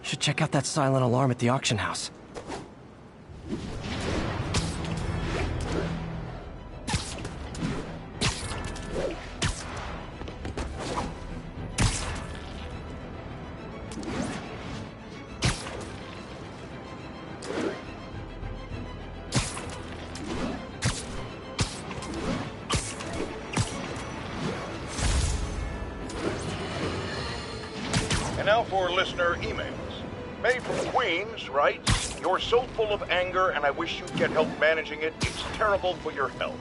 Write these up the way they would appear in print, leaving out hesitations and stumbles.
Should check out that silent alarm at the auction house. Now for listener emails. May from Queens writes, "You're so full of anger and I wish you'd get help managing it. It's terrible for your health."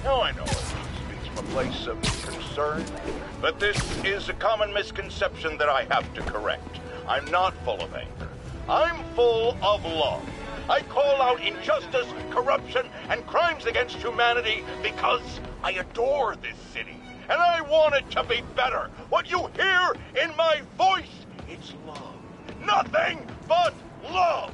Now I know it speaks from a place of concern, but this is a common misconception that I have to correct. I'm not full of anger. I'm full of love. I call out injustice, corruption, and crimes against humanity because I adore this city. And I want it to be better. What you hear in my voice, it's love. Nothing but love.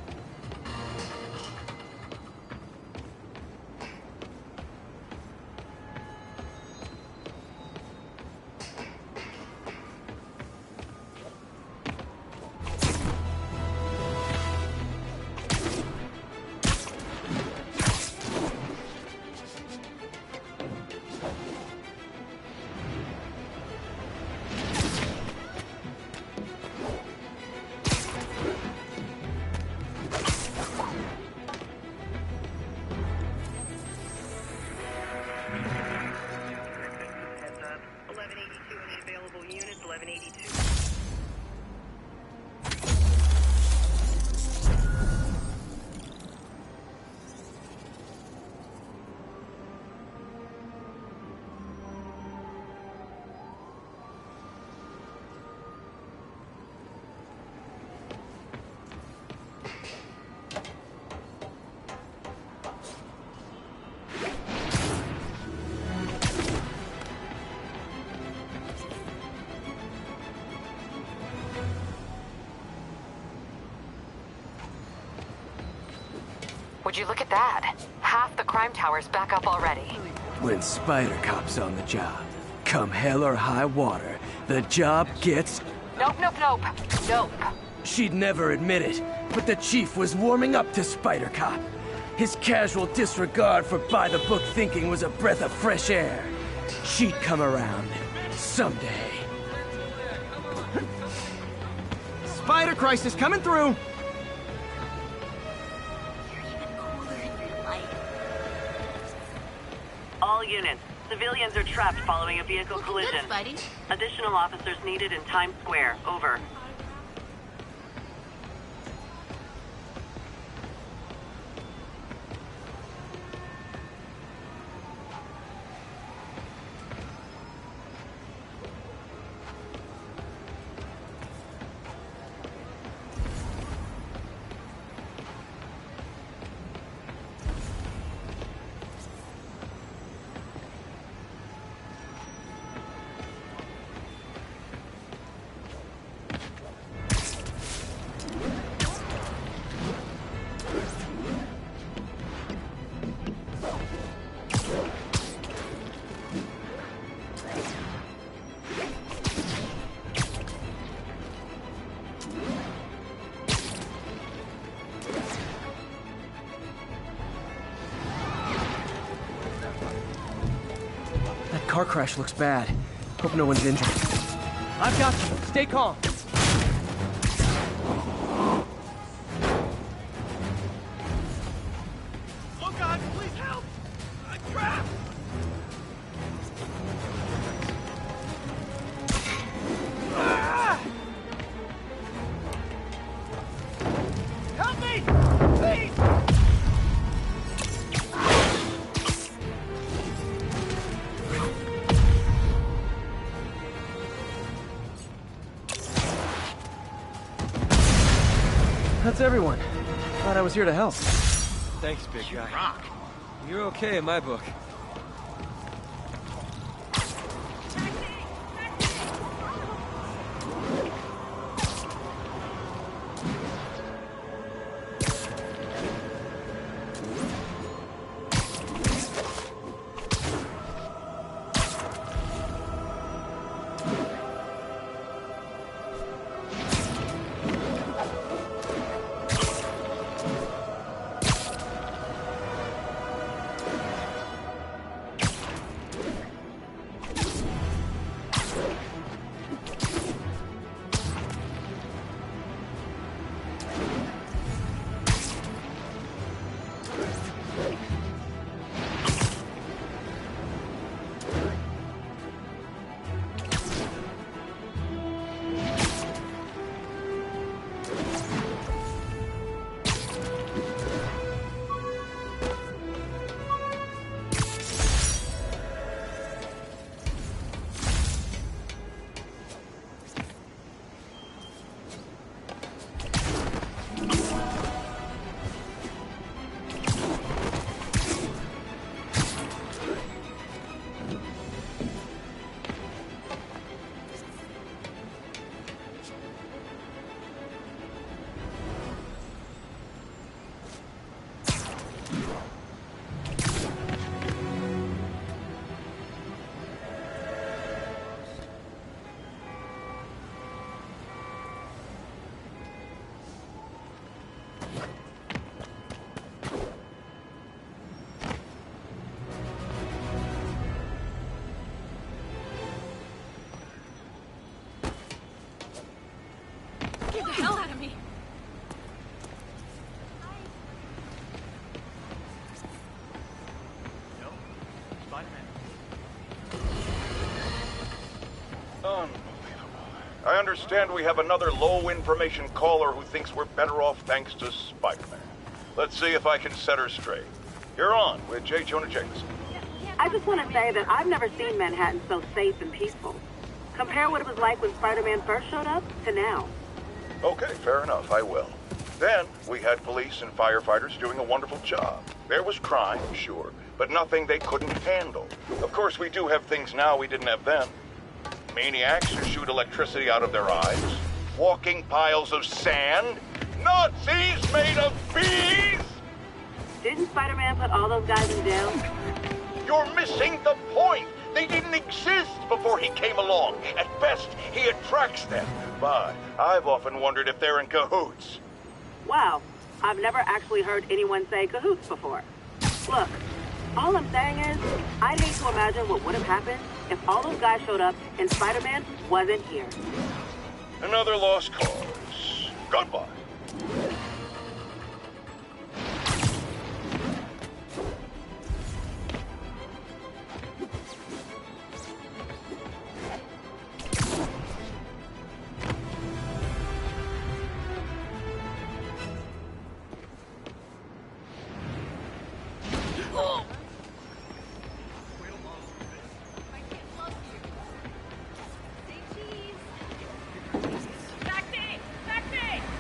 Would you look at that? Half the crime tower's back up already. When Spider Cop's on the job, come hell or high water, the job gets... Nope. Nope. She'd never admit it, but the chief was warming up to Spider Cop. His casual disregard for by-the-book thinking was a breath of fresh air. She'd come around someday. Spider Crisis coming through! All units. Civilians are trapped following a vehicle collision. Good, Spidey. Additional officers needed in Times Square. Over. Car crash looks bad. Hope no one's injured. I've got you. Stay calm. Oh God, please help! I'm trapped! Ah! Help me! Please! That's everyone. Thought I was here to help. Thanks, big guy. Rock. You're okay in my book. I understand we have another low-information caller who thinks we're better off thanks to Spider-Man. Let's see if I can set her straight. You're on with J. Jonah Jameson. I just want to say that I've never seen Manhattan so safe and peaceful. Compare what it was like when Spider-Man first showed up to now. Okay, fair enough, I will. Then, we had police and firefighters doing a wonderful job. There was crime, sure, but nothing they couldn't handle. Of course, we do have things now we didn't have then. Maniacs who shoot electricity out of their eyes, walking piles of sand, Nazis made of bees! Didn't Spider-Man put all those guys in jail? You're missing the point! They didn't exist before he came along. At best, he attracts them. But I've often wondered if they're in cahoots. Wow, I've never actually heard anyone say cahoots before. Look, all I'm saying is, I'd hate to imagine what would have happened if all those guys showed up and Spider-Man wasn't here. Another lost cause. Goodbye.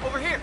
Over here!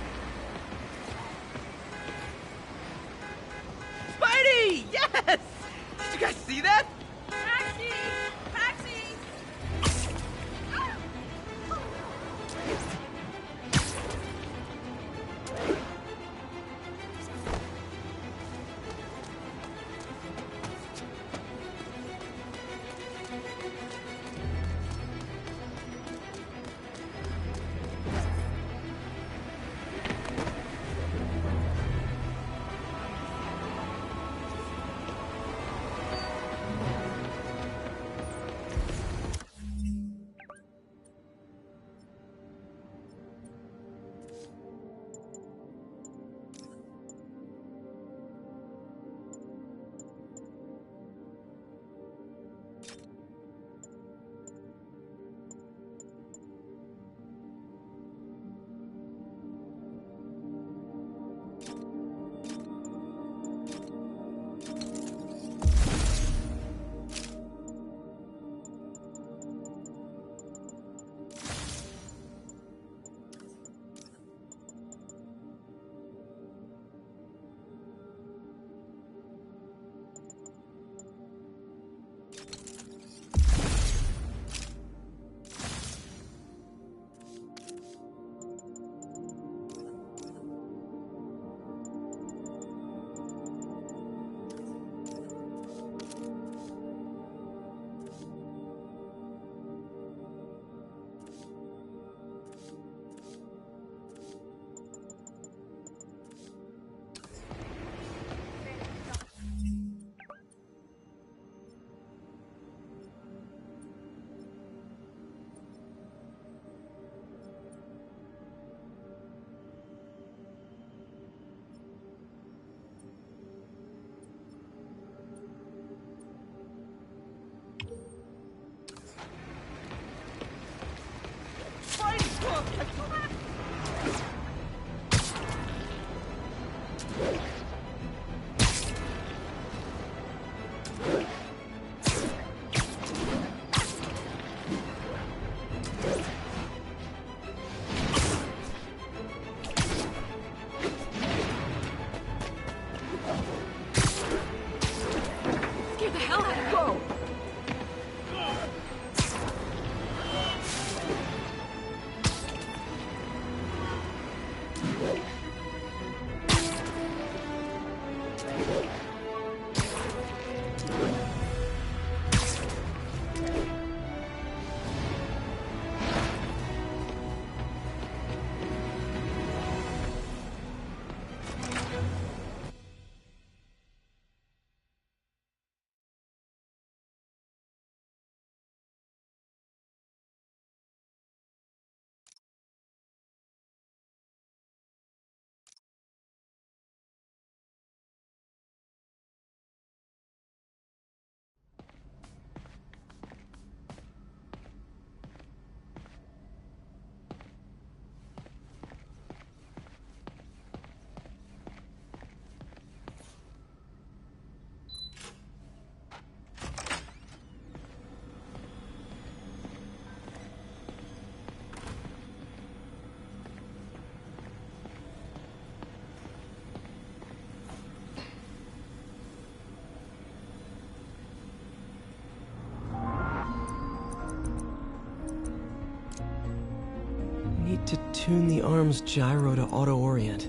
to tune the arm's gyro to auto-orient.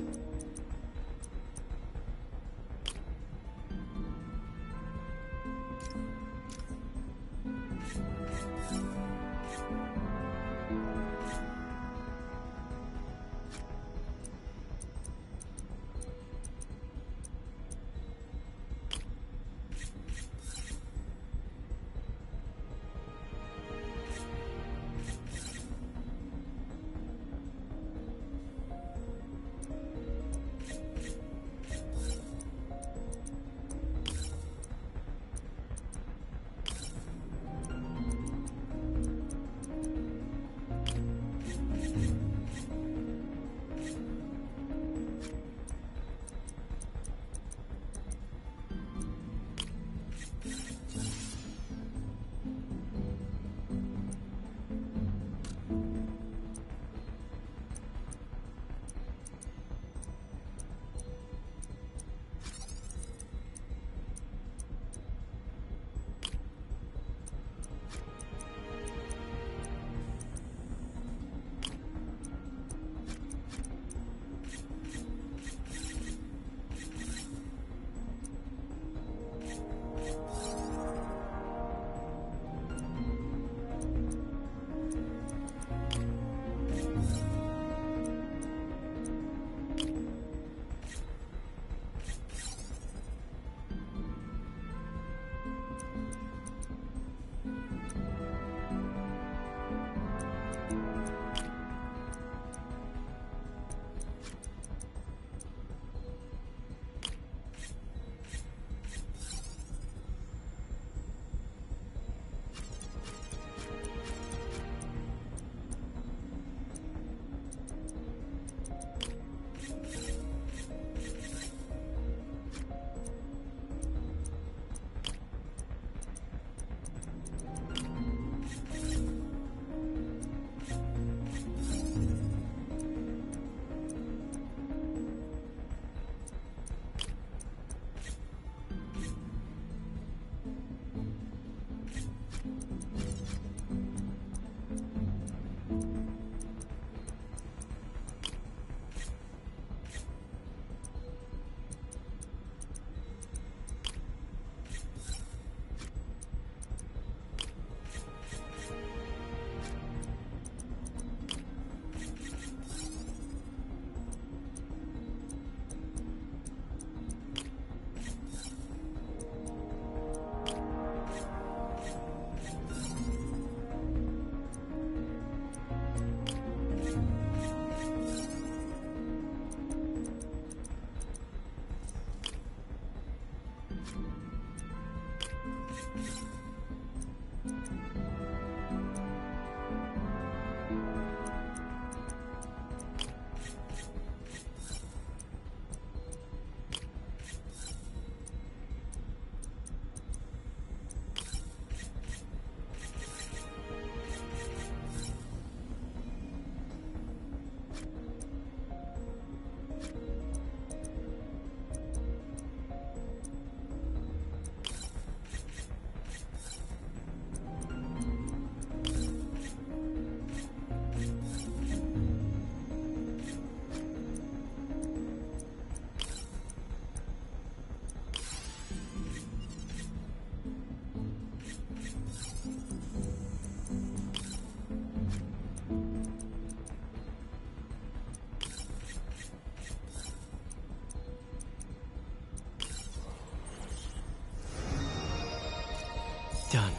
Done.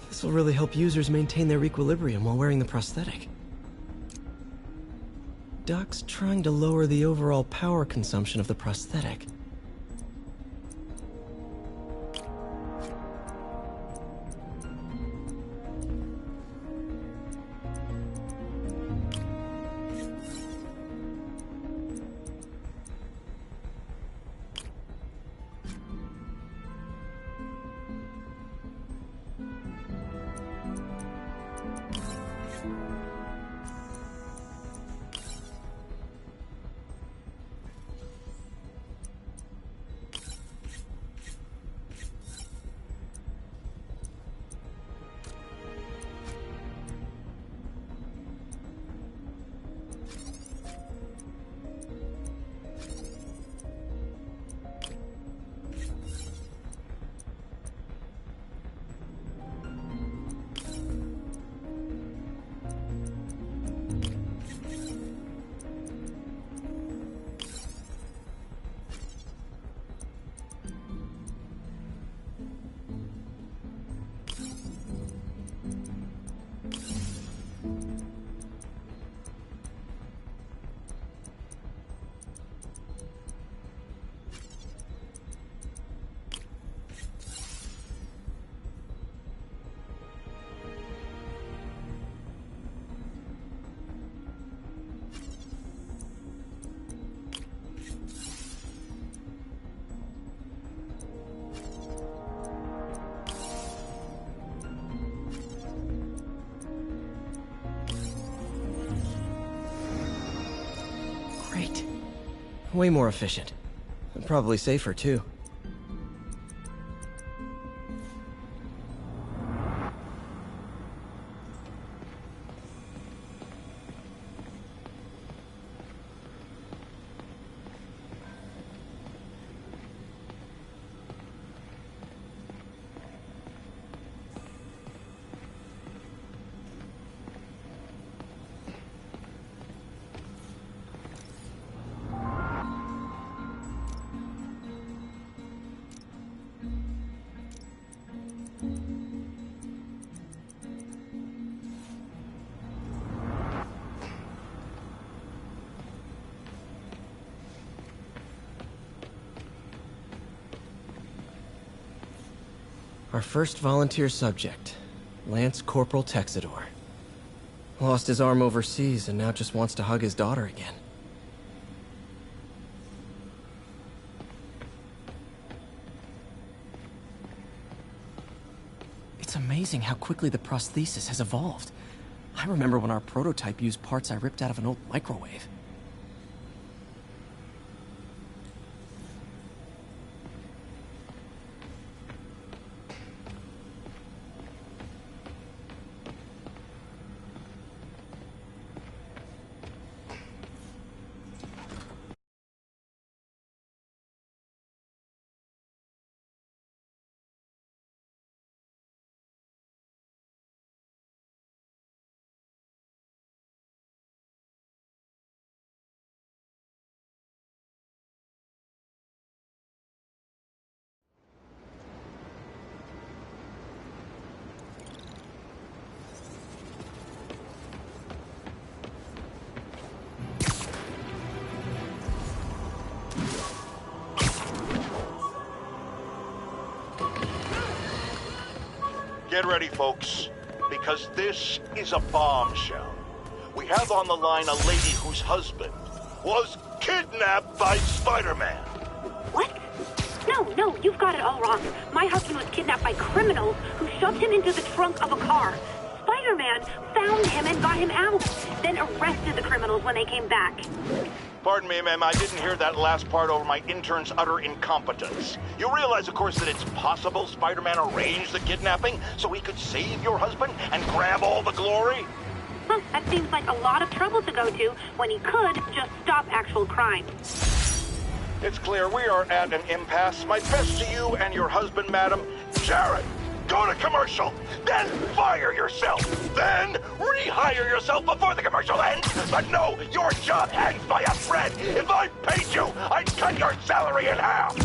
This will really help users maintain their equilibrium while wearing the prosthetic. Doc's trying to lower the overall power consumption of the prosthetic. Way more efficient. And probably safer, too. Our first volunteer subject, Lance Corporal Texador. Lost his arm overseas and now just wants to hug his daughter again. It's amazing how quickly the prosthesis has evolved. I remember when our prototype used parts I ripped out of an old microwave. Get ready, folks, because this is a bombshell. We have on the line a lady whose husband was kidnapped by Spider-Man. What? No, you've got it all wrong. My husband was kidnapped by criminals who shoved him into the trunk of a car. Spider-Man found him and got him out, then arrested the criminals when they came back. Pardon me, ma'am, I didn't hear that last part over my intern's utter incompetence. You realize, of course, that it's possible Spider-Man arranged the kidnapping so he could save your husband and grab all the glory? Huh, that seems like a lot of trouble to go to when he could just stop actual crime. It's clear we are at an impasse. My best to you and your husband, madam. Jared, go to commercial, then fire yourself, then rehire yourself before the commercial ends. But no, your job hangs by a thread. If I paid you, I'd cut your salary in half.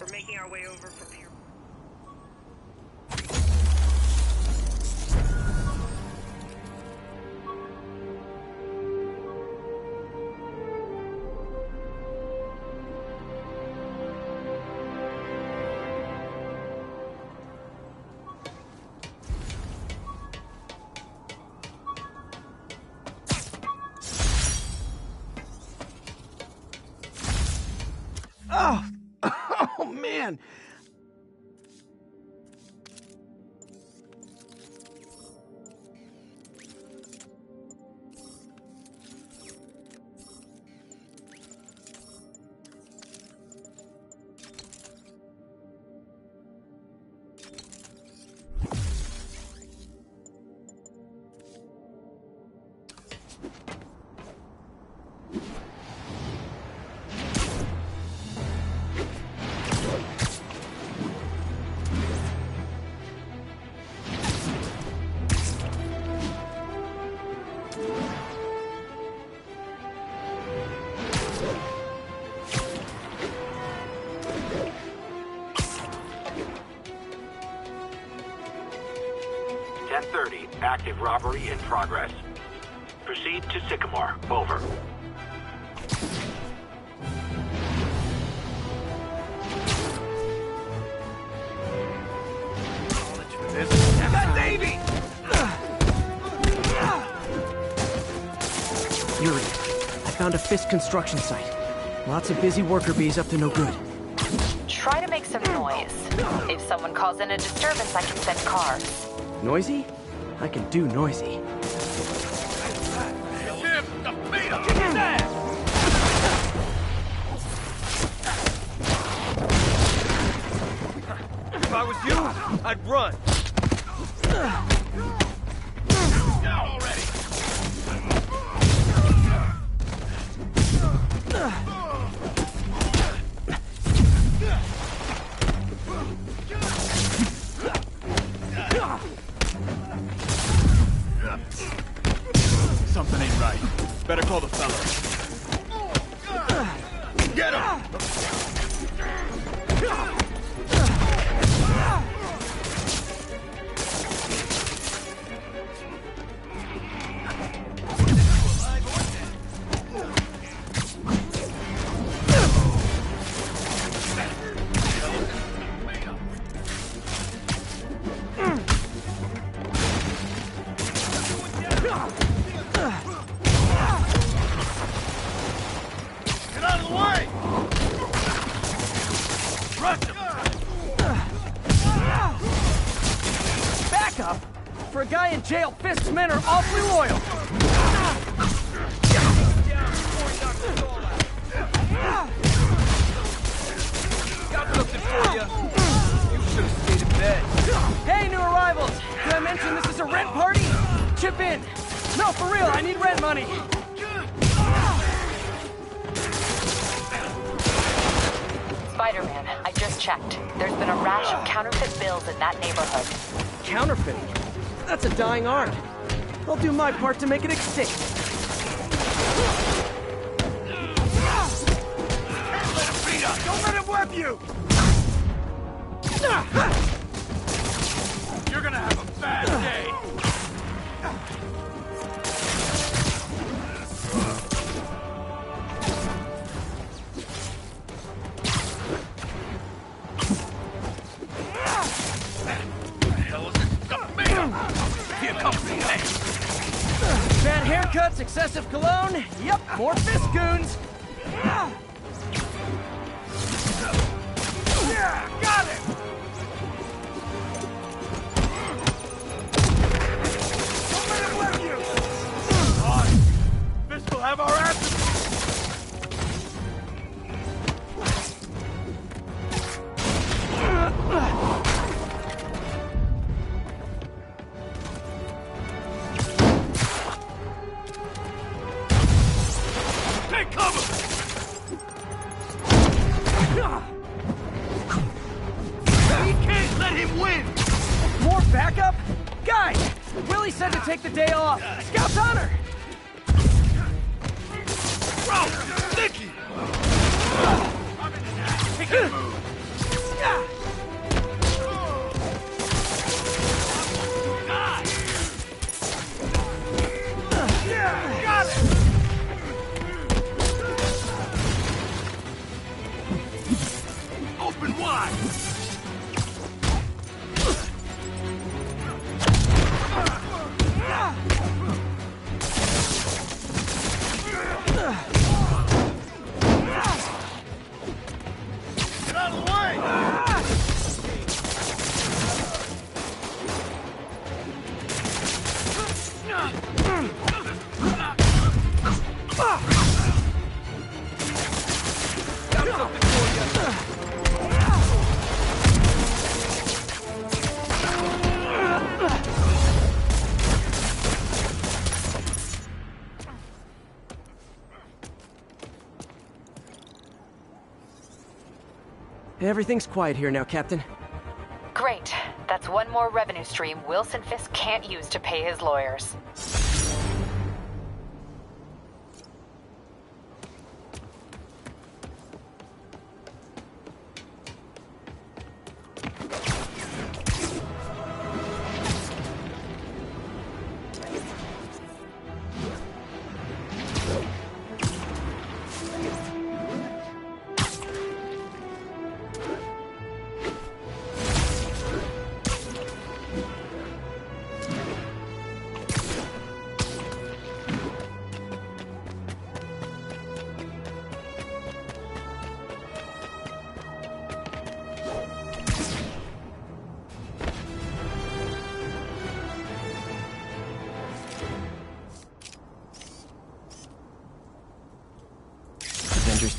We're making our way over from here. Oh, oh man. Active robbery in progress. Proceed to Sycamore. Over. Got Davey! Yuri, I found a Fisk construction site. Lots of busy worker bees up to no good. Try to make some noise. If someone calls in a disturbance, I can send cars. Noisy? I can do noisy. Jim, defeat him! Kick his ass! If I was you, I'd run. Down already! Something ain't right. Better call the fella. Get him! Get out of the way! Rush him! Backup? For a guy in jail, Fisk's men are awfully loyal. Got something for you. You should have stayed in bed. Hey, new arrivals! Did I mention this is a rent party? Chip in. No, for real, I need rent money. Spider-Man, I just checked. There's been a rash of counterfeit bills in that neighborhood. Counterfeiting? That's a dying art. I'll do my part to make it extinct. Don't let him whip you! You're gonna have a bad day. Bad haircuts, excessive cologne. Yep, more Fisk goons. Yeah, got it! Don't let him whip you! On! Fisk will have our asses! Take cover! We can't let him win! More backup? Guys, Willie said to take the day off. Scout's honor! Bro, Nicky! He can move! Yeah, got it! Open wide! Everything's quiet here now, Captain. Great. That's one more revenue stream Wilson Fisk can't use to pay his lawyers.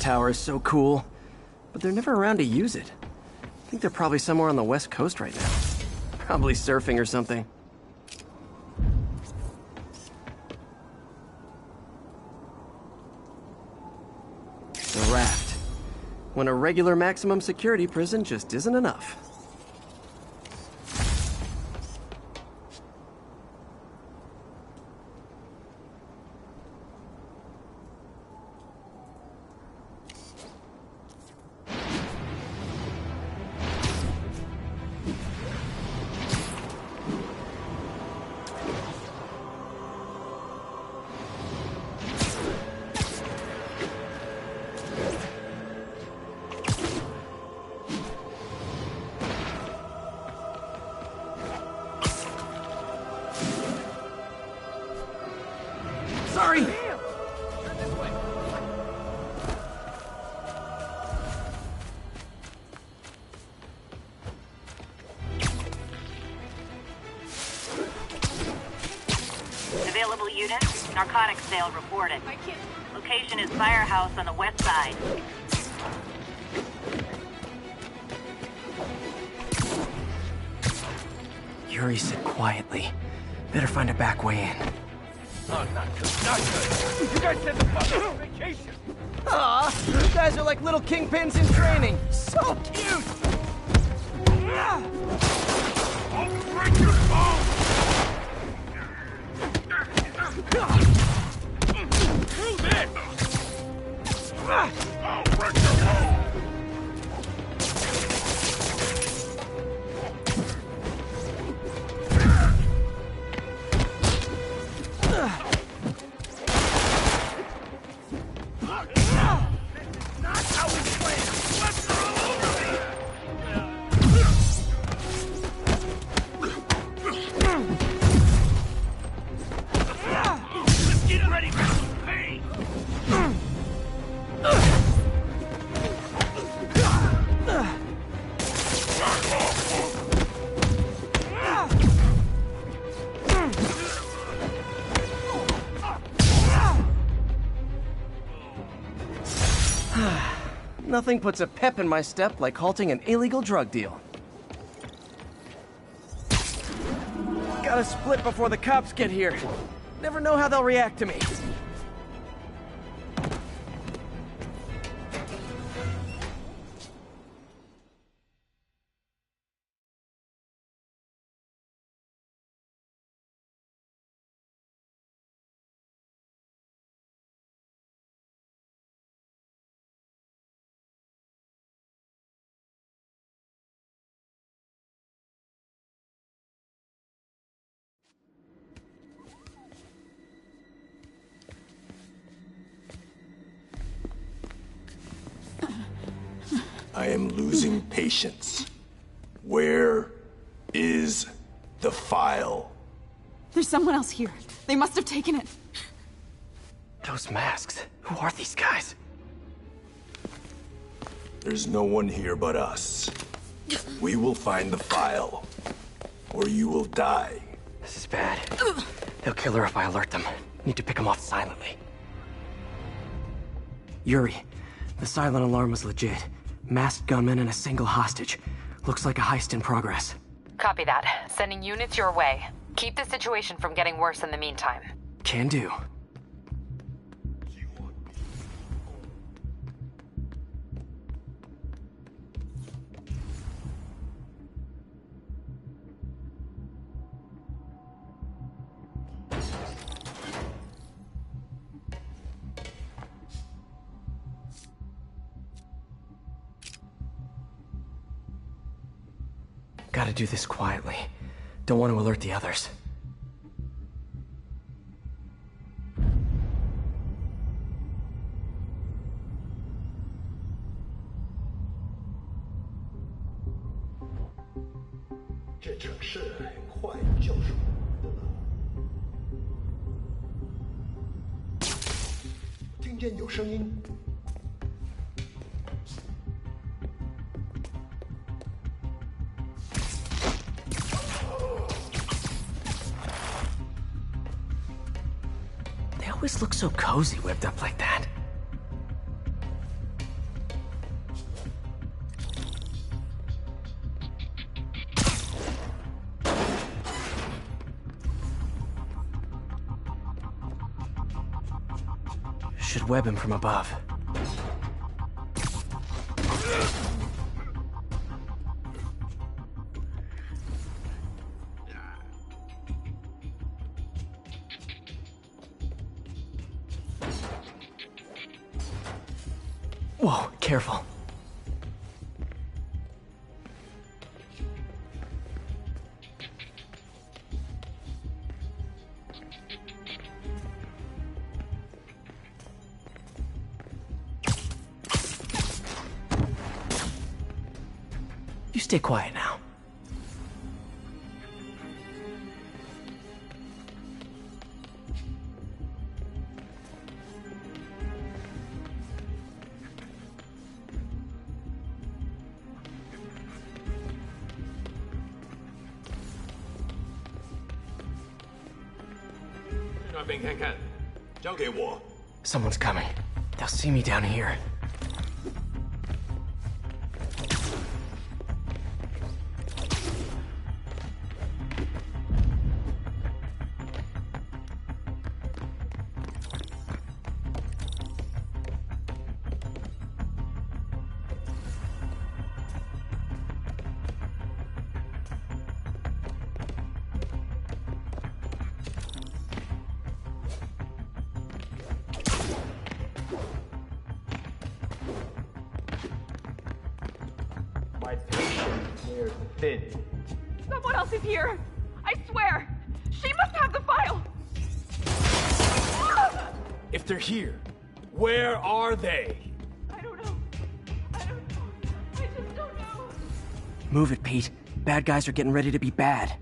Tower is so cool, but they're never around to use it. I think they're probably somewhere on the West Coast right now. Probably surfing or something. The raft. When a regular maximum security prison just isn't enough. Sorry! Available units, narcotics sale reported. Location is Firehouse on the west side. Yuri said quietly. Better find a back way in. Oh, not good, not good. You guys said the fuck on vacation. Aw, you guys are like little kingpins in training. So cute! I'll break your bones! Move it! I'll break your bones! Nothing puts a pep in my step like halting an illegal drug deal. Gotta split before the cops get here. Never know how they'll react to me. I am losing patience. Where is the file? There's someone else here. They must have taken it. Those masks. Who are these guys? There's no one here but us. We will find the file, or you will die. This is bad. They'll kill her if I alert them. Need to pick them off silently. Yuri, the silent alarm was legit. Masked gunmen and a single hostage. Looks like a heist in progress. Copy that. Sending units your way. Keep the situation from getting worse in the meantime. Can do. Gotta do this quietly. Don't want to alert the others. They always look so cozy whipped up like that. Should web him from above. Whoa, careful. You stay quiet now. Someone's coming. They'll see me down here. Someone else is here! I swear! She must have the file! If they're here, where are they? I don't know. I just don't know. Move it, Pete. Bad guys are getting ready to be bad.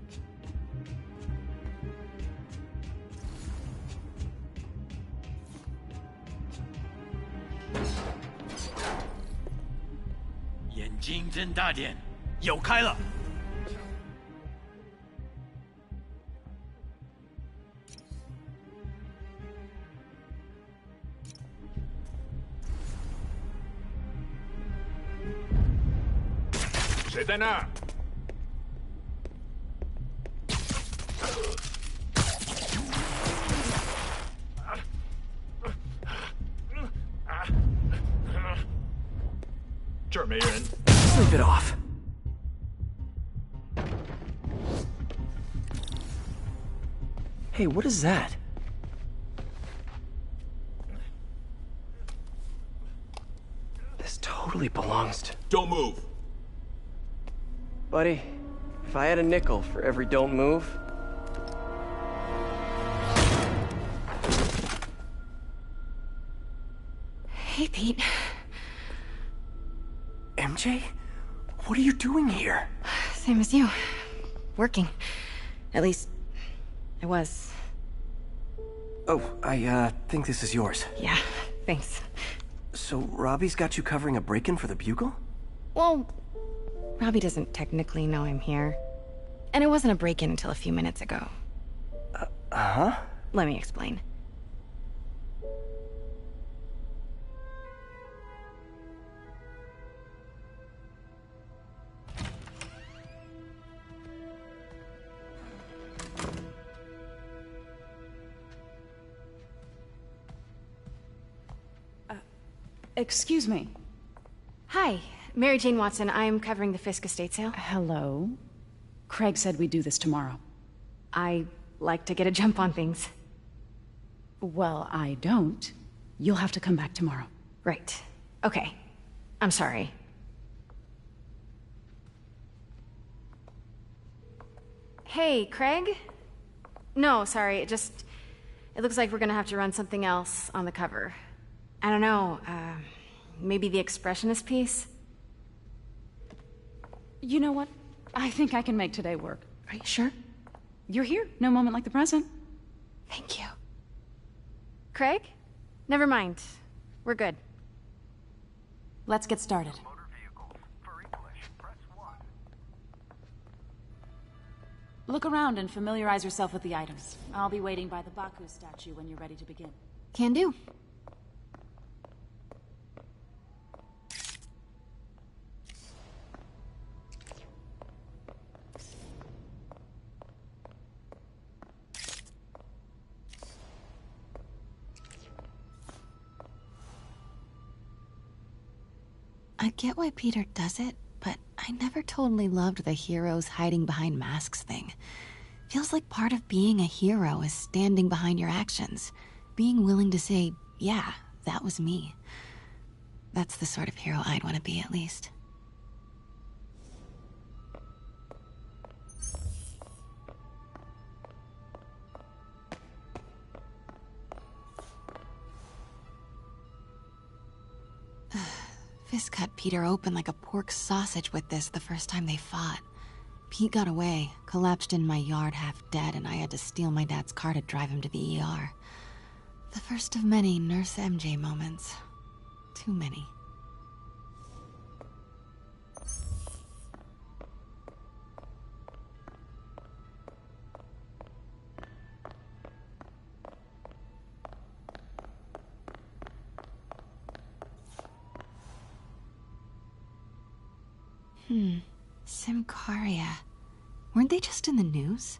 Sleep it off. Hey, what is that? This totally belongs to... Don't move. Buddy, if I had a nickel for every don't move... Hey, Pete. MJ? What are you doing here? Same as you. Working. At least, I was. Oh, I think this is yours. Yeah, thanks. So, Robbie's got you covering a break-in for the Bugle? Well, Robbie doesn't technically know I'm here. And it wasn't a break-in until a few minutes ago. Huh? Let me explain. Excuse me. Hi, Mary Jane Watson. I'm covering the Fisk estate sale. Hello. Craig said we'd do this tomorrow. I like to get a jump on things. Well, I don't. You'll have to come back tomorrow. Right. Okay. I'm sorry. Hey, Craig? No, sorry, it looks like we're gonna have to run something else on the cover. I don't know, maybe the expressionist piece? You know what? I think I can make today work. Are you sure? You're here. No moment like the present. Thank you. Craig? Never mind. We're good. Let's get started. Look around and familiarize yourself with the items. I'll be waiting by the Baku statue when you're ready to begin. Can do. I get why Peter does it, but I never totally loved the heroes hiding behind masks thing. Feels like part of being a hero is standing behind your actions. Being willing to say, yeah, that was me. That's the sort of hero I'd want to be, at least. Fisk cut Peter open like a pork sausage with this the first time they fought. Pete got away, collapsed in my yard half dead, and I had to steal my dad's car to drive him to the ER. The first of many Nurse MJ moments. Too many. Simcaria. Weren't they just in the news?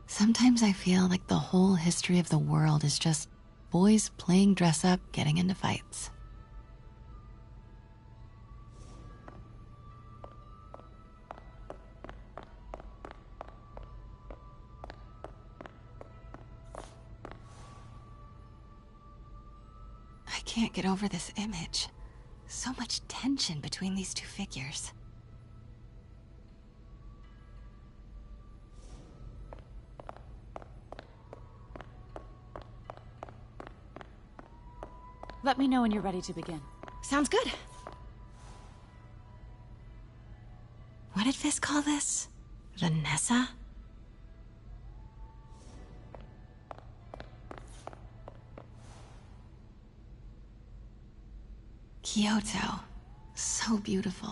Sometimes I feel like the whole history of the world is just boys playing dress up, getting into fights. I can't get over this image. So much tension between these two figures. Let me know when you're ready to begin. Sounds good. What did Fisk call this? Vanessa? Kyoto. So beautiful.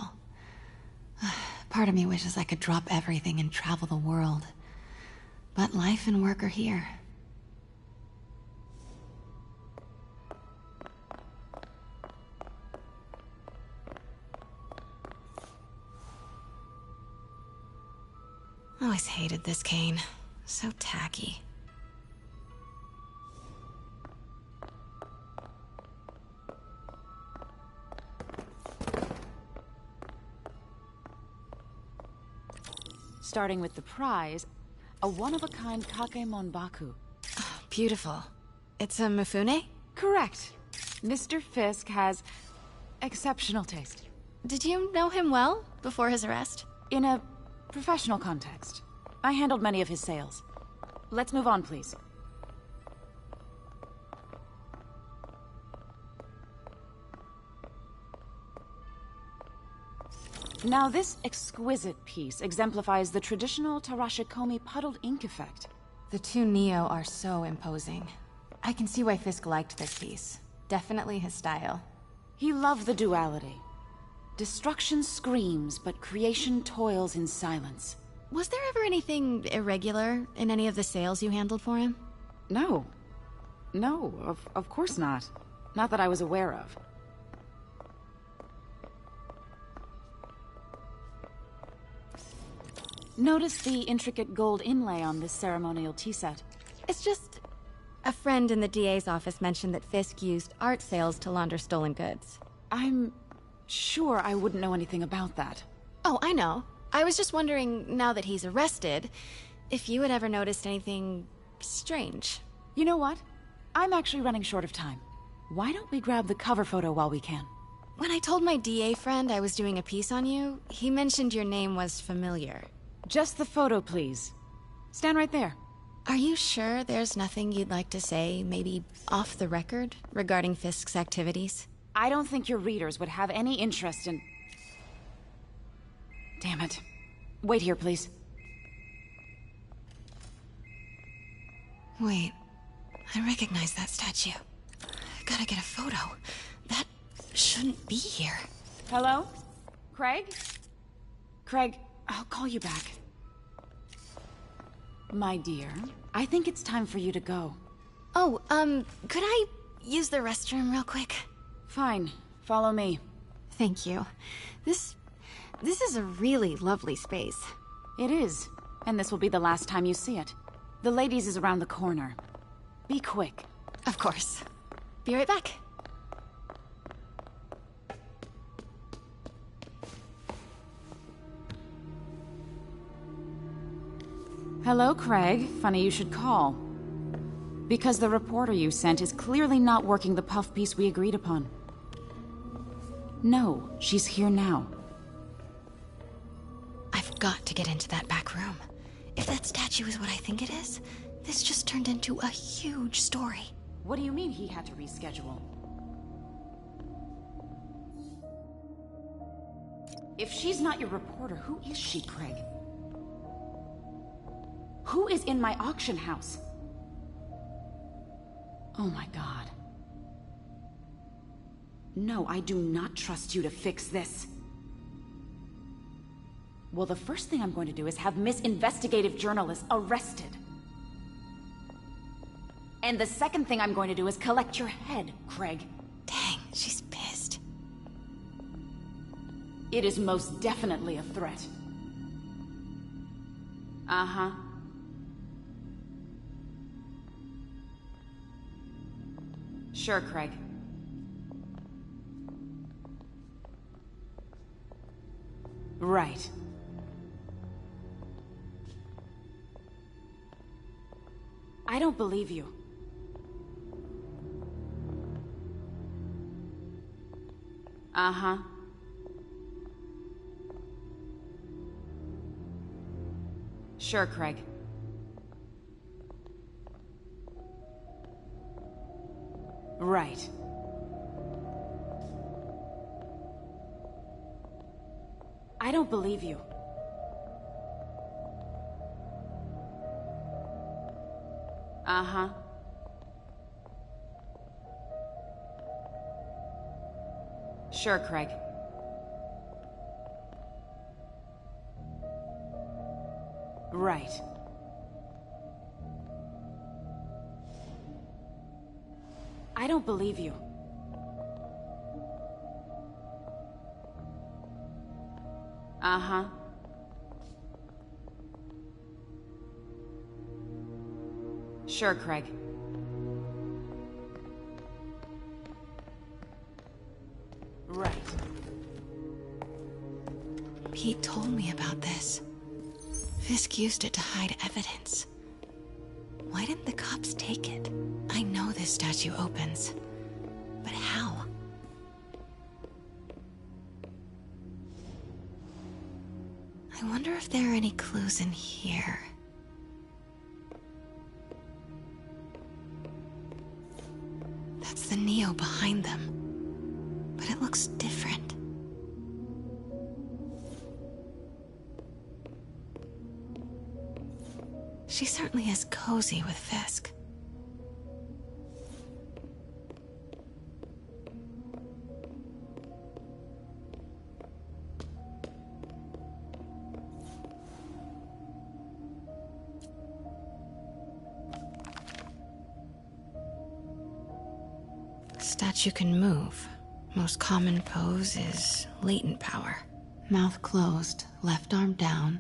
Part of me wishes I could drop everything and travel the world. But life and work are here. Always hated this cane. So tacky. Starting with the prize, a one-of-a-kind Kakemon Baku. Oh, beautiful. It's a Mifune? Correct. Mr. Fisk has exceptional taste. Did you know him well before his arrest? In a professional context. I handled many of his sales. Let's move on, please. Now, this exquisite piece exemplifies the traditional Tarashikomi puddled ink effect. The two Neo are so imposing. I can see why Fisk liked this piece. Definitely his style. He loved the duality. Destruction screams, but creation toils in silence. Was there ever anything irregular in any of the sales you handled for him? No. No, of course not. Not that I was aware of. Notice the intricate gold inlay on this ceremonial tea set. It's just... a friend in the DA's office mentioned that Fisk used art sales to launder stolen goods. I'm sure I wouldn't know anything about that. Oh, I know. I was just wondering, now that he's arrested, if you had ever noticed anything strange. You know what? I'm actually running short of time. Why don't we grab the cover photo while we can? When I told my DA friend I was doing a piece on you, he mentioned your name was familiar. Just the photo, please. Stand right there. Are you sure there's nothing you'd like to say, maybe off the record, regarding Fisk's activities? I don't think your readers would have any interest in... Damn it. Wait here, please. Wait. I recognize that statue. I gotta get a photo. That shouldn't be here. Hello? Craig? Craig, I'll call you back. My dear, I think it's time for you to go. Oh, could I use the restroom real quick? Fine. Follow me. Thank you. This is a really lovely space. It is. And this will be the last time you see it. The ladies is around the corner. Be quick. Of course. Be right back. Hello, Craig. Funny you should call. Because the reporter you sent is clearly not working the puff piece we agreed upon. No, she's here now. I've got to get into that back room. If that statue is what I think it is, this just turned into a huge story. What do you mean he had to reschedule? If she's not your reporter, who is she, Craig? Who is in my auction house? Oh my god. No, I do not trust you to fix this. Well, the first thing I'm going to do is have Miss Investigative Journalist arrested. And the second thing I'm going to do is collect your head, Craig. Dang, she's pissed. It is most definitely a threat. Uh-huh. Sure, Craig. Right. I don't believe you. Uh-huh. Sure, Craig. Right. I don't believe you. Uh-huh. Sure, Craig. Right. I don't believe you. Uh-huh. Sure, Craig. Right. Pete told me about this. Fisk used it to hide evidence. Why didn't the cops take it? I know this statue opens, but how? I wonder if there are any clues in here. That's the Neo behind them, but it looks different. She certainly is cozy with Fisk. Statue can move. Most common pose is latent power. Mouth closed, left arm down,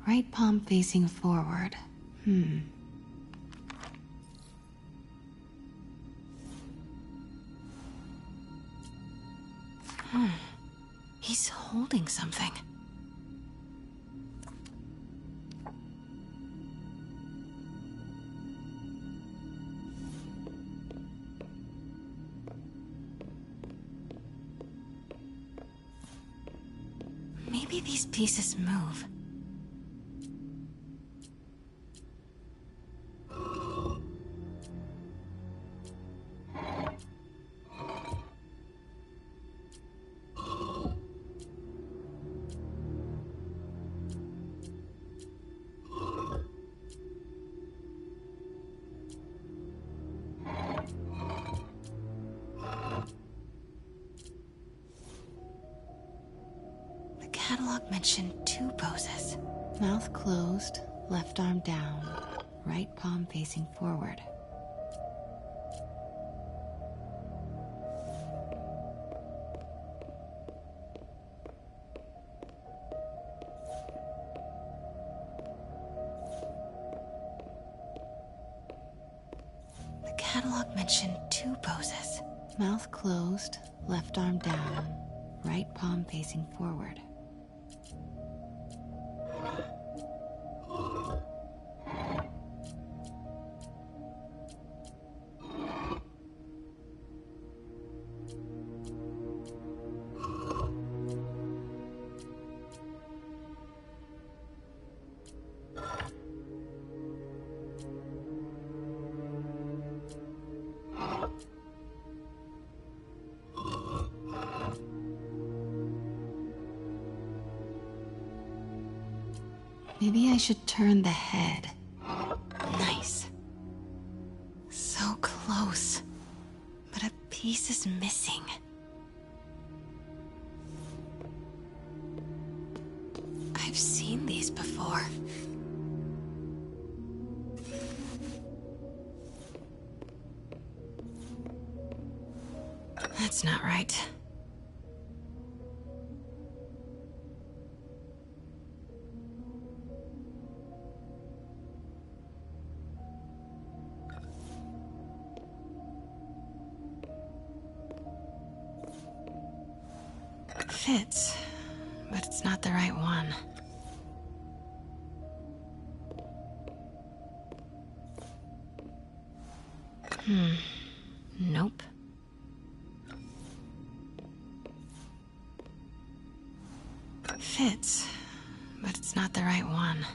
right palm facing forward. He's holding something. these pieces move? The catalog mentioned 2 poses. Mouth closed, left arm down, right palm facing forward. The catalog mentioned 2 poses. Mouth closed, left arm down, right palm facing forward. Maybe I should turn the head. Nice. So close. But a piece is missing. I've seen these before. That's not right. Fits, but it's not the right one. Nope. Fits, but it's not the right one.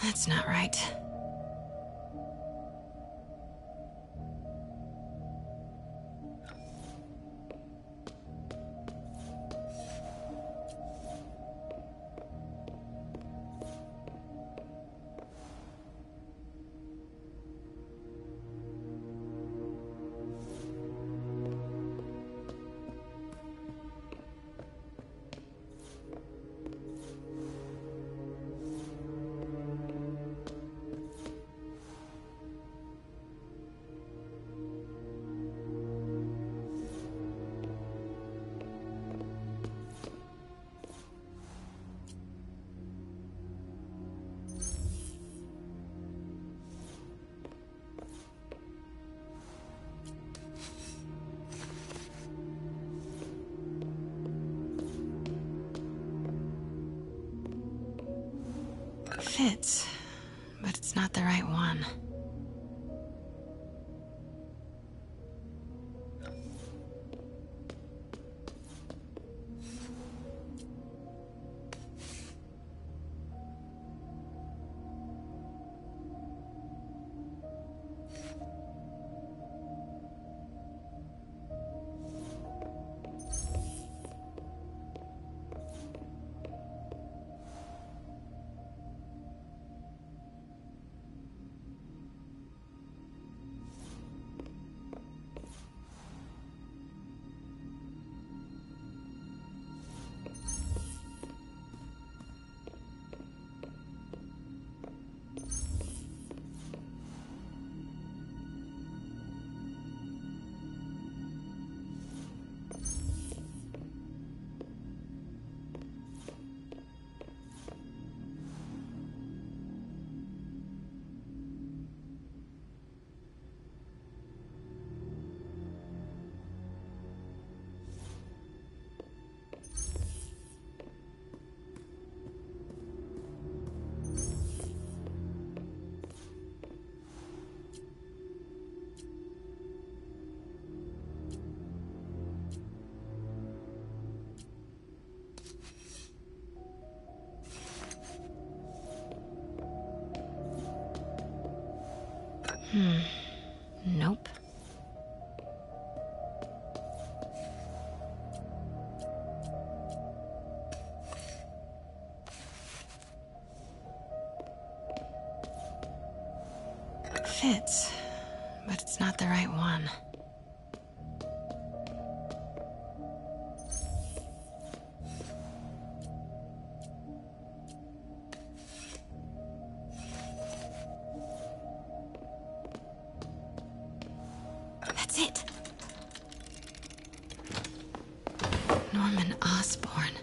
That's not right. Fits, but it's not the right one. Nope. Fits, but it's not the right one. That's it. Norman Osborn.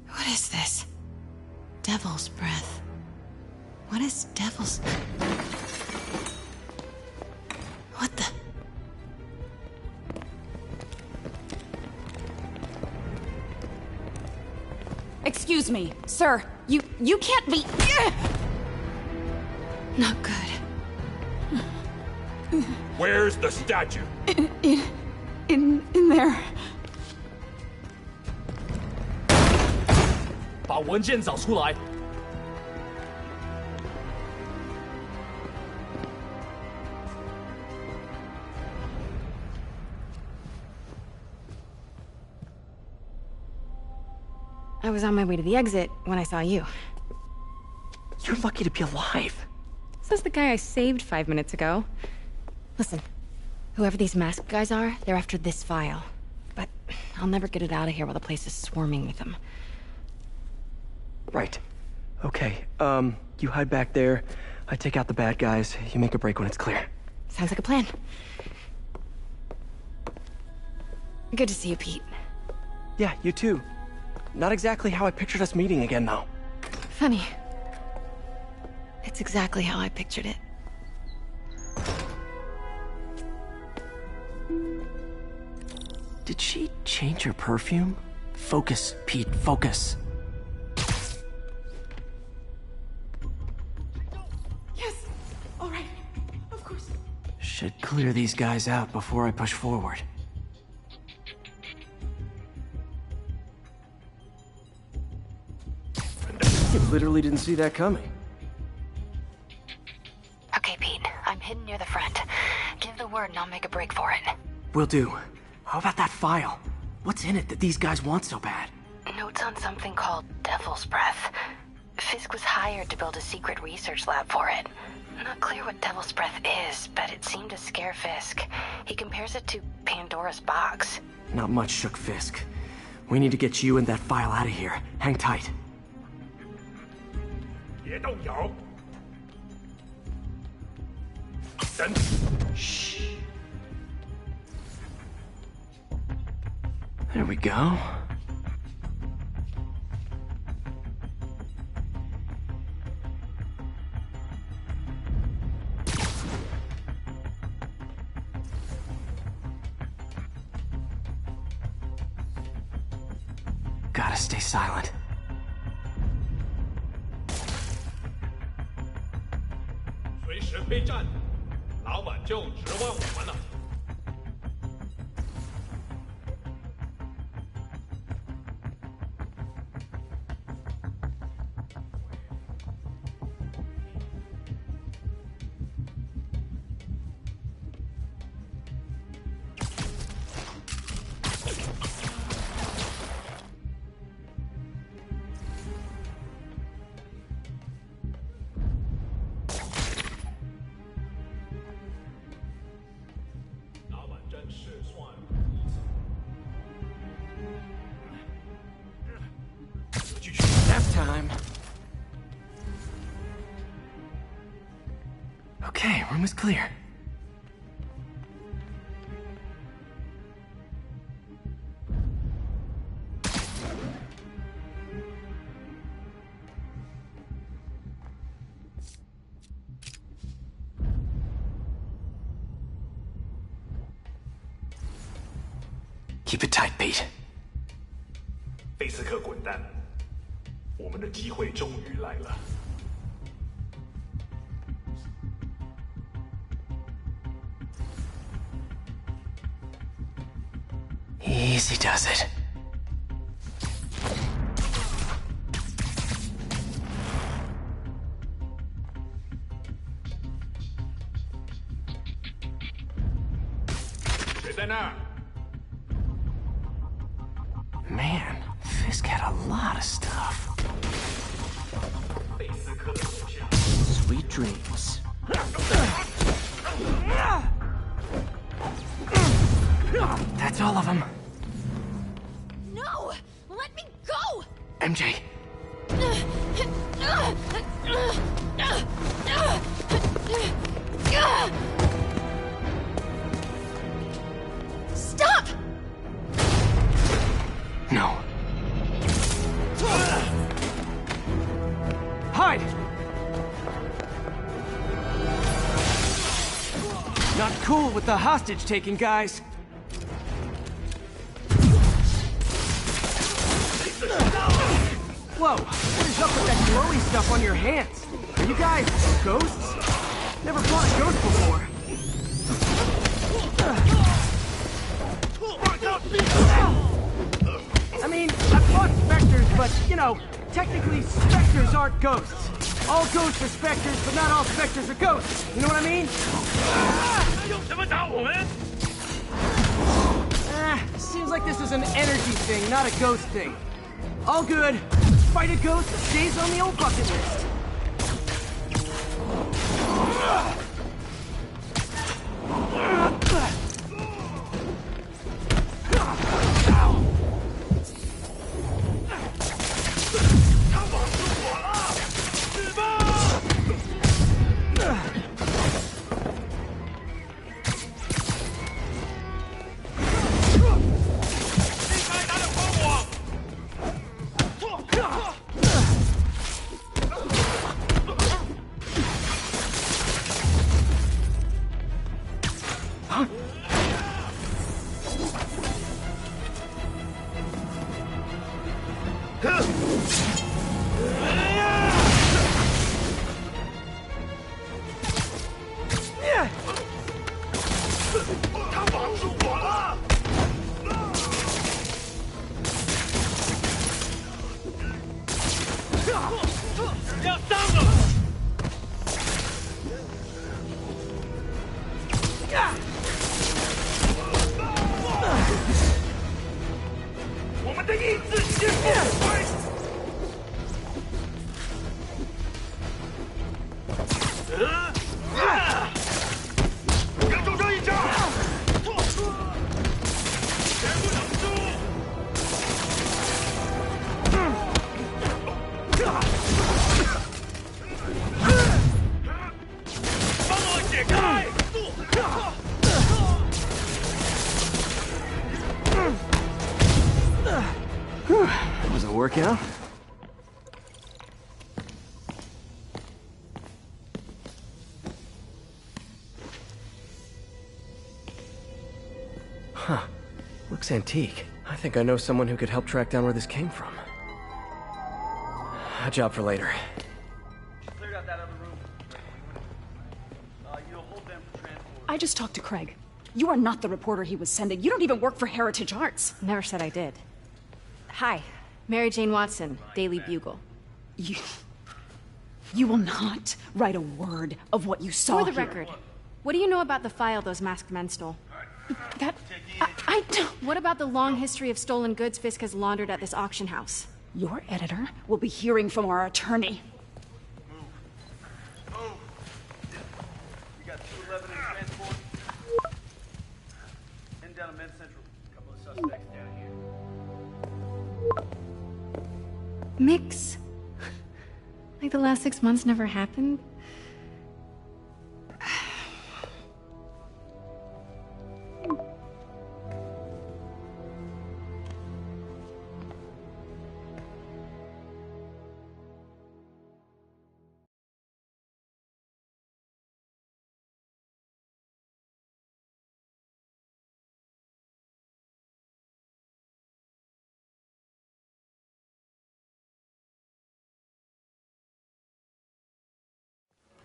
What is this? Devil's breath. What is devil's... What the... Excuse me, sir. You can't be... Not good. Where's the statue? In there. 把文件找出来。 I was on my way to the exit when I saw you. You're lucky to be alive. Says the guy I saved 5 minutes ago. Listen, whoever these masked guys are, they're after this file. But I'll never get it out of here while the place is swarming with them. Right. Okay, you hide back there. I take out the bad guys. You make a break when it's clear. Sounds like a plan. Good to see you, Pete. Yeah, you too. Not exactly how I pictured us meeting again, though. Funny. It's exactly how I pictured it. Did she change her perfume? Focus, Pete, focus. Yes. All right. Of course. Should clear these guys out before I push forward. You literally didn't see that coming. Okay, Pete. I'm hidden near the front. Give the word and I'll make a break for it. Will do. How about that file? What's in it that these guys want so bad? Notes on something called Devil's Breath. Fisk was hired to build a secret research lab for it. Not clear what Devil's Breath is, but it seemed to scare Fisk. He compares it to Pandora's box. Not much shook Fisk. We need to get you and that file out of here. Hang tight. 别动摇。等。嘘。 There we go. Gotta stay silent. 随时备战，老板就指望我们了。 Nap time. Okay, room is clear. Keep it tight, Pete. 菲斯克滚蛋！我们的机会终于来了。 Easy does it. Man, Fisk had a lot of stuff. Sweet dreams. That's all of them. No! Let me go! MJ. Stop! No. Hide! Not cool with the hostage taking, guys. Whoa, what is up with that glowy stuff on your hands? Are you guys ghosts? Never fought a ghost before. I mean, I've fought specters, but, you know, technically specters aren't ghosts. All ghosts are specters, but not all specters are ghosts. You know what I mean? Seems like this is an energy thing, not a ghost thing. All good. Fight a ghost that stays on the old bucket list. Was it working out? Huh. Looks antique. I think I know someone who could help track down where this came from. A job for later. Cleared out that other room. You'll hold them for transport. I just talked to Craig. You are not the reporter he was sending. You don't even work for Heritage Arts. Never said I did. Hi, Mary Jane Watson, Daily Bugle. You will not write a word of what you saw For the here. record, what do you know about the file those masked men stole? I don't... What about the long history of stolen goods Fisk has laundered at this auction house? Your editor will be hearing from our attorney. Move. You got 211 in transport. Heading down to Men's Central. A couple of suspects down here. Mix. Like the last 6 months never happened?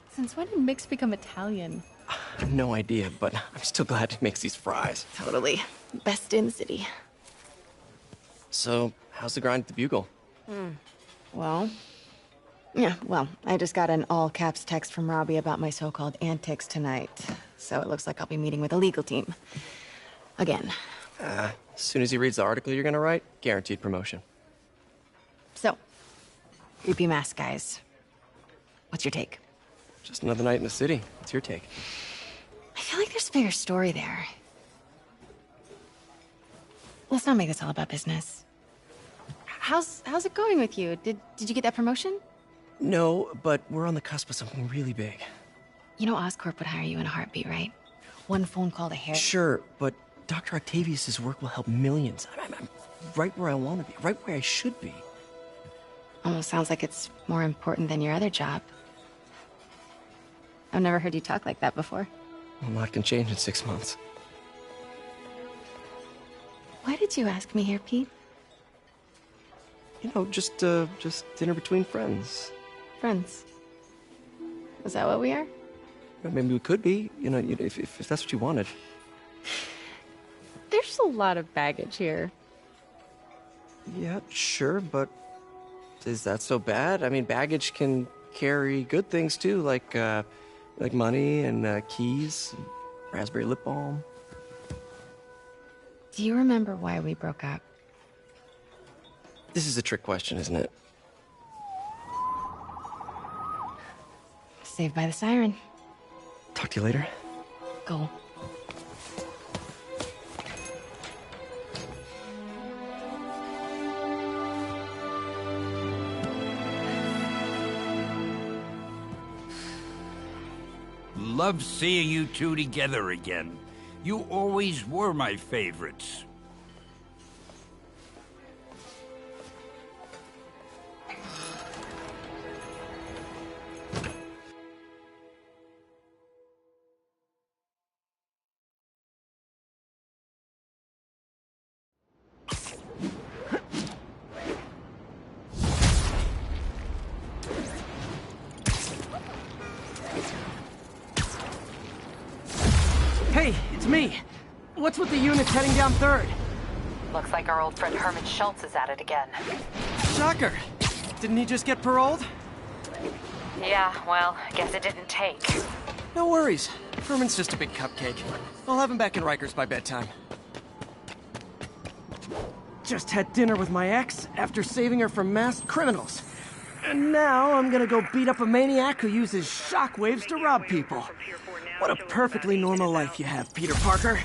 Since when did Mix become Italian? I have no idea, but I'm still glad he makes these fries. Totally. Best in the city. So, how's the grind at the Bugle? Well, I just got an all-caps text from Robbie about my so-called antics tonight. So it looks like I'll be meeting with a legal team. Again. As soon as he reads the article you're gonna write, guaranteed promotion. So, creepy mask guys. What's your take? Just another night in the city. What's your take? I feel like there's a bigger story there. Let's not make this all about business. How's it going with you? Did you get that promotion? No, but we're on the cusp of something really big. You know Oscorp would hire you in a heartbeat, right? One phone call to Harry. Sure, but Dr. Octavius's work will help millions. I'm right where I want to be, right where I should be. Almost sounds like it's more important than your other job. I've never heard you talk like that before. A lot can change in 6 months. Why did you ask me here, Pete? You know, just dinner between friends. Friends. Is that what we are? Maybe we could be, you know, if that's what you wanted. There's a lot of baggage here. Yeah, sure, but is that so bad? I mean, baggage can carry good things too, like money and keys, and raspberry lip balm. Do you remember why we broke up? This is a trick question, isn't it? Saved by the siren. Talk to you later. Go. Love seeing you two together again. You always were my favorites. Hey, it's me. What's with the units heading down 3rd? Looks like our old friend Herman Schultz is at it again. Shocker. Didn't he just get paroled? Yeah, well, guess it didn't take. No worries. Herman's just a big cupcake. I'll have him back in Rikers by bedtime. Just had dinner with my ex after saving her from masked criminals. And now I'm gonna go beat up a maniac who uses shockwaves to rob people. What a perfectly normal life you have, Peter Parker.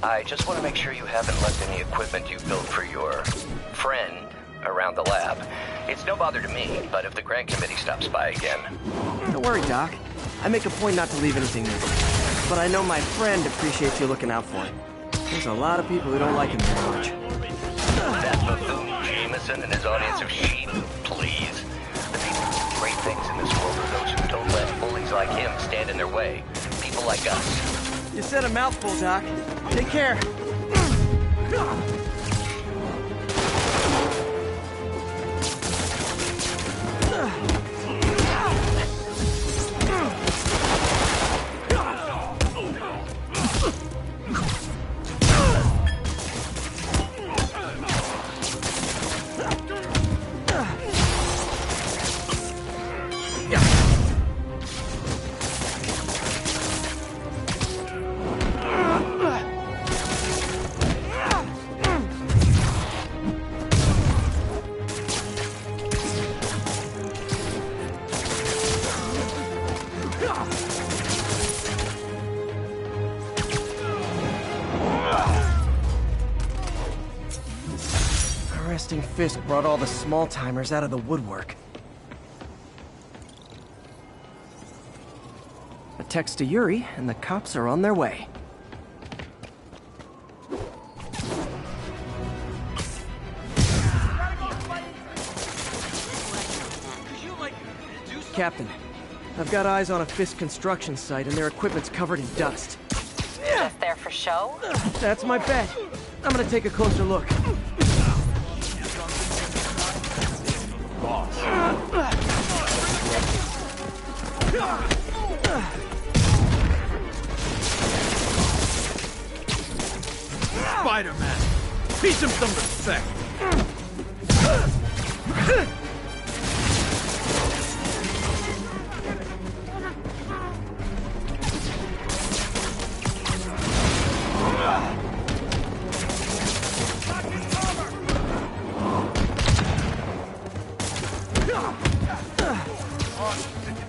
I just want to make sure you haven't left any equipment you built for your friend around the lab. It's no bother to me, but if the grant committee stops by again... Don't worry, Doc. I make a point not to leave anything there. But I know my friend appreciates you looking out for him. There's a lot of people who don't like him very much. That buffoon Jameson and his audience of sheep, please. The people who do great things in this world are those who don't let bullies like him stand in their way. People like us. You said a mouthful, Doc. Take care. Fisk brought all the small-timers out of the woodwork. A text to Yuri, and the cops are on their way. Captain, I've got eyes on a Fisk construction site, and their equipment's covered in dust. Just there for show? That's my bet. I'm gonna take a closer look. Spider-Man! Teach him some respect!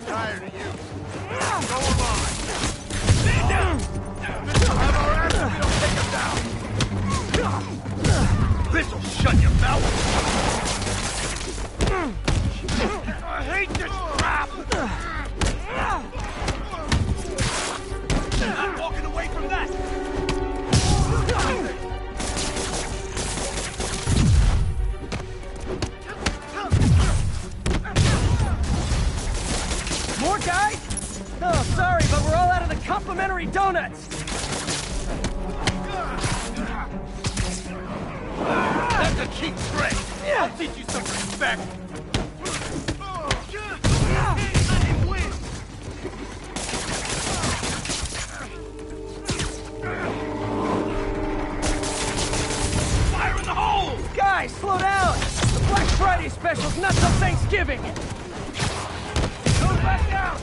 Tired of you. So am I. Stand down! This'll have our ass if we don't take him down! This'll shut your mouth! I hate this crap! I'm not walking away from that! More guys? Oh, sorry, but we're all out of the complimentary donuts! That's a cheap trick! I'll teach you some respect! Let him win! Fire in the hole! Guys, slow down! The Black Friday special's not till Thanksgiving! Go back down!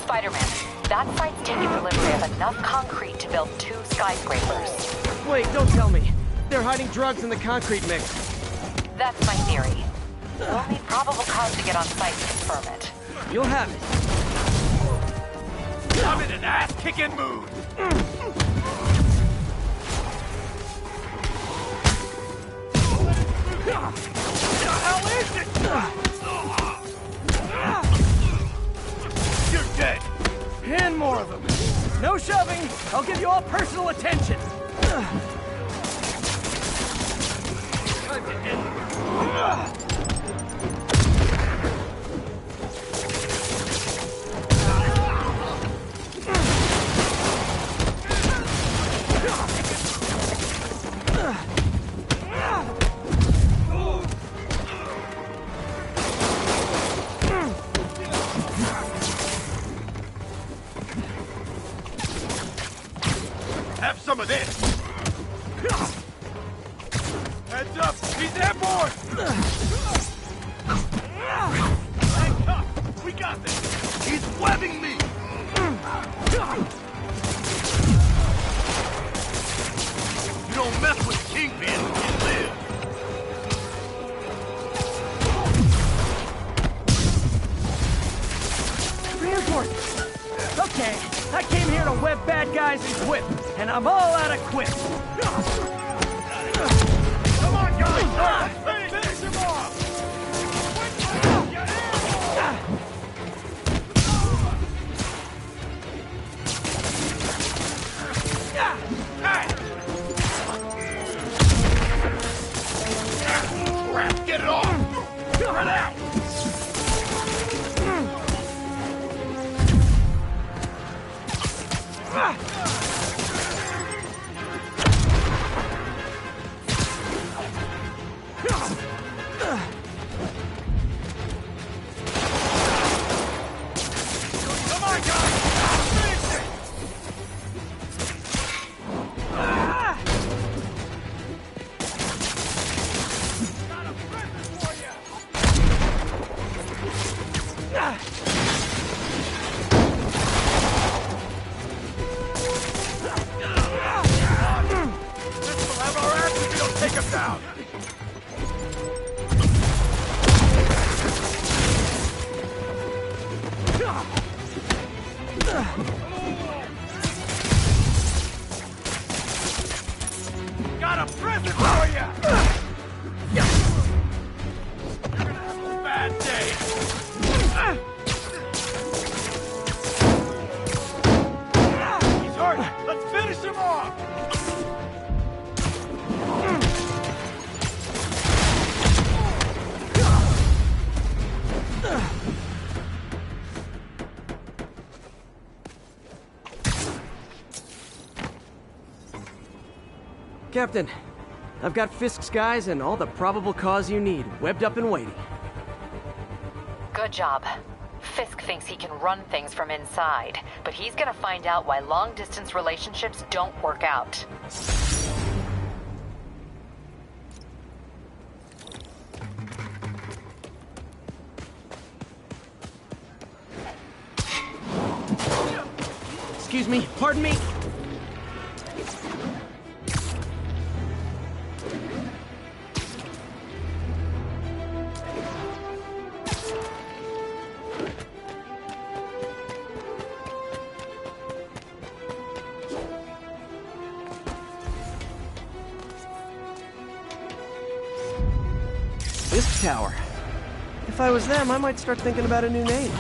Spider-Man, that site's taken delivery of enough concrete to build 2 skyscrapers. Wait, don't tell me. They're hiding drugs in the concrete mix. That's my theory. We'll need probable cause to get on site to confirm it. You'll have it. I'm in an ass-kicking mood! What the hell is it? You're dead! And more of them. No shoving. I'll give you all personal attention. Time to end this. Have some of this! Heads up! He's airborne! Handcuffed! We got this! He's webbing me! You don't mess with Kingpin, you live! Reinforcements. Okay, I came here to web bad guys and quip, and I'm all out of quip. Come on, guys! Finish him off! Crap, get it off! Run out! Come on, guys! Finish it! Got a present for you! This will have our ass if we don't take him down! Got a present for you! You're gonna have a bad day! He's hurt! Let's finish him off! Captain, I've got Fisk's guys and all the probable cause you need, webbed up and waiting. Good job. Fisk thinks he can run things from inside, but he's gonna find out why long-distance relationships don't work out. Excuse me, pardon me. Fisk Tower. If I was them, I might start thinking about a new name.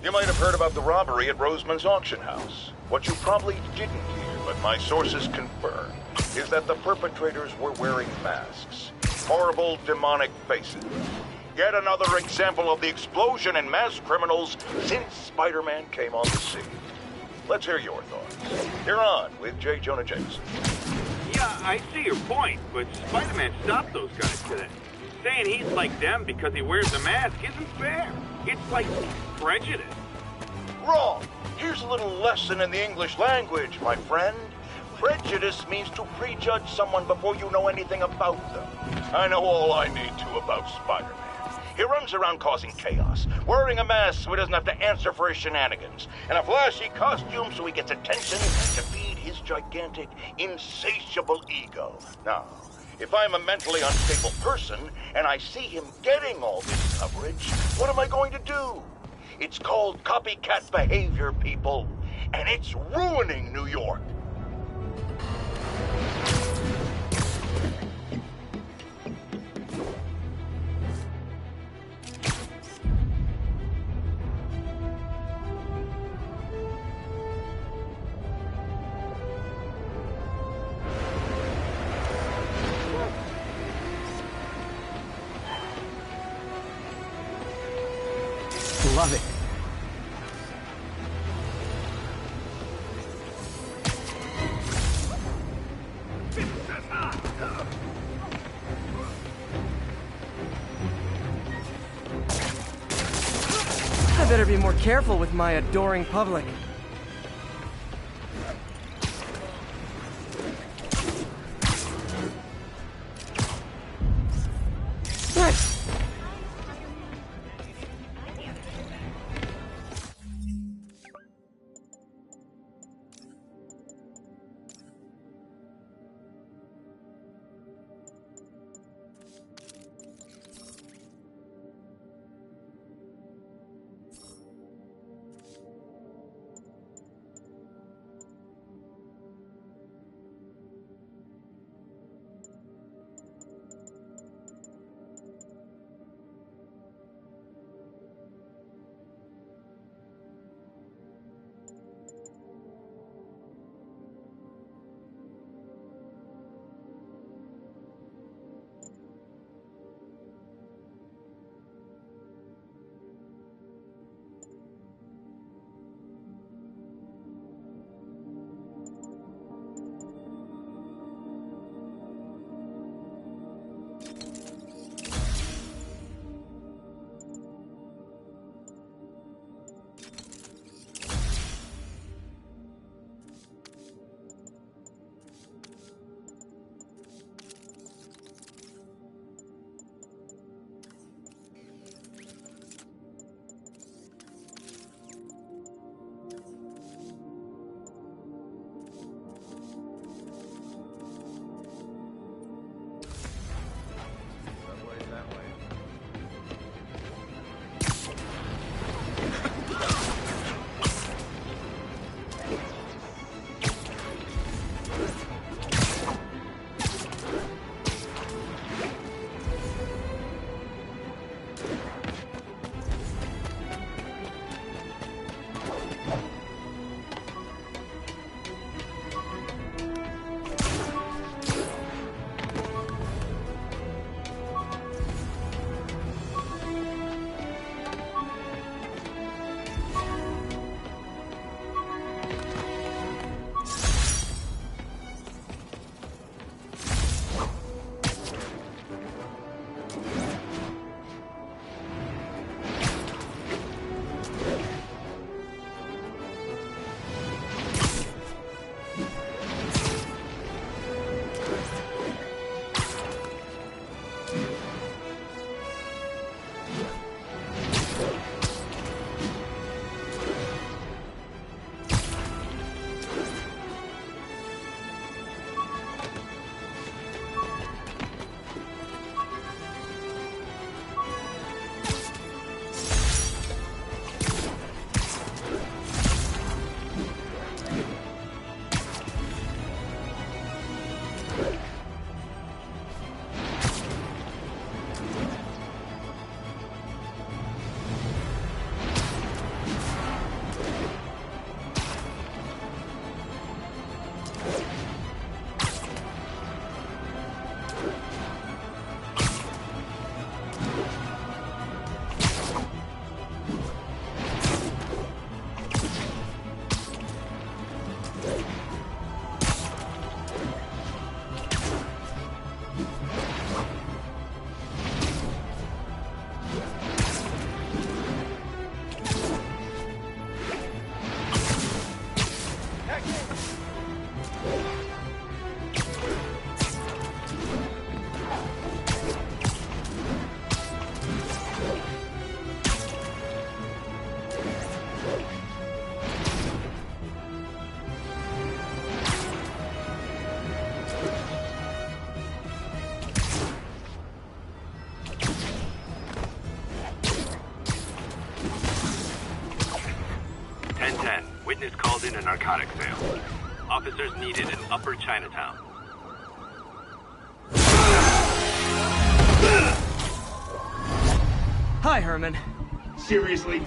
You might have heard about the robbery at Roseman's auction house. What you probably didn't hear, but my sources confirm, is that the perpetrators were wearing masks. Horrible, demonic faces. Yet another example of the explosion in mass criminals since Spider-Man came on the scene. Let's hear your thoughts. You're on with J. Jonah Jameson. Yeah, I see your point, but Spider-Man stopped those guys today. Saying he's like them because he wears a mask isn't fair. It's like prejudice. Wrong. Here's a little lesson in the English language, my friend. Prejudice means to prejudge someone before you know anything about them. I know all I need to about Spider-Man. He runs around causing chaos, wearing a mask so he doesn't have to answer for his shenanigans, and a flashy costume so he gets attention to feed his gigantic, insatiable ego. Now, if I'm a mentally unstable person and I see him getting all this coverage, what am I going to do? It's called copycat behavior, people, and it's ruining New York. Love it. I better be more careful with my adoring public. Nice. 10-10. Witness called in a narcotics sale. Officers needed in Upper Chinatown. Hi, Herman. Seriously?